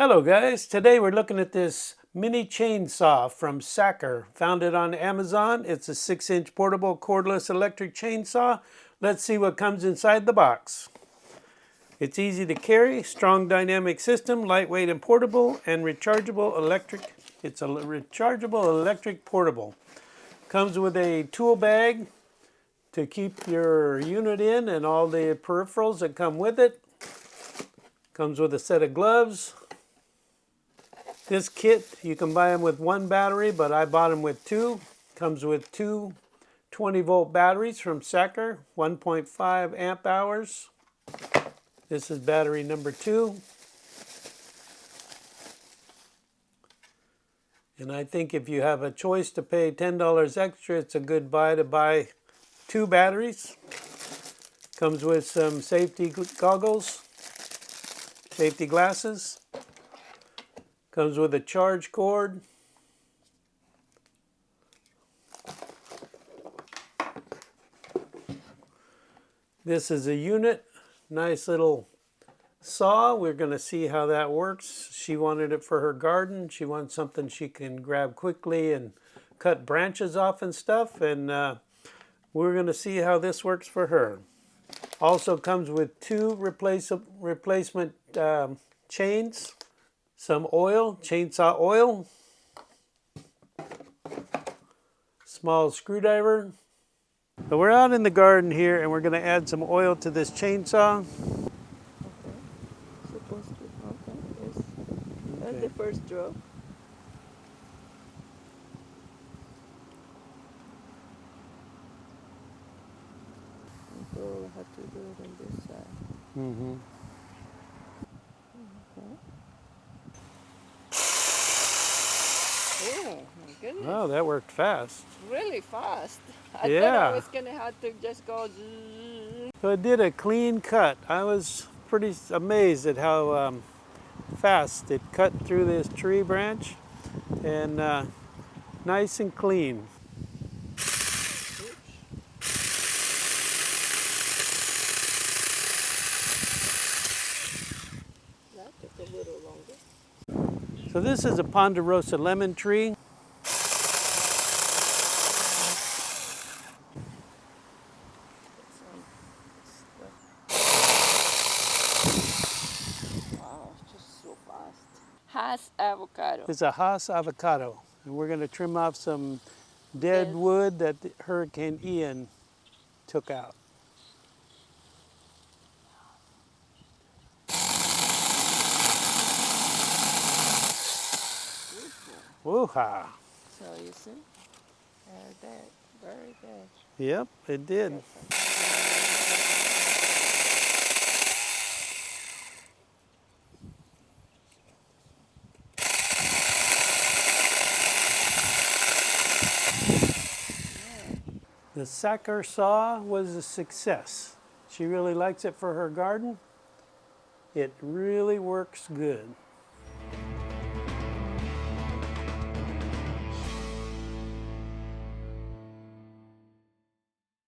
Hello guys, today we're looking at this mini chainsaw from Sacker. Found it on Amazon. It's a 6-inch portable cordless electric chainsaw. Let's see what comes inside the box. It's easy to carry, strong dynamic system, lightweight and portable, and rechargeable electric. It's a rechargeable electric portable. Comes with a tool bag to keep your unit in and all the peripherals that come with it. Comes with a set of gloves. This kit, you can buy them with one battery, but I bought them with two. Comes with two 20-volt batteries from Sacker, 1.5 amp hours. This is battery number 2. And I think if you have a choice to pay $10 extra, it's a good buy to buy 2 batteries. Comes with some safety goggles, safety glasses. Comes with a charge cord. This is a unit, nice little saw. We're going to see how that works. She wanted it for her garden. She wants something she can grab quickly and cut branches off and stuff. And we're going to see how this works for her. Also comes with 2 replacement chains. Some oil, chainsaw oil, small screwdriver. So we're out in the garden here and we're going to add some oil to this chainsaw. Okay. Supposed to, okay, yes. That's the first drop. So we have to do it on this side. Mm-hmm. Okay. Oh my goodness. Oh, that worked fast. Really fast. I thought Yeah. I was going to have to just go zzz. So it did a clean cut. I was pretty amazed at how fast it cut through this tree branch and nice and clean. That took a little longer. So this is a ponderosa lemon tree. Wow, it's just so fast. Hass avocado. It's a Hass avocado. And we're going to trim off some dead Yes. wood that Hurricane Ian took out. Woo-ha. So you see, dead, very dead. Yep, it did. The Sacker saw was a success. She really likes it for her garden. It really works good.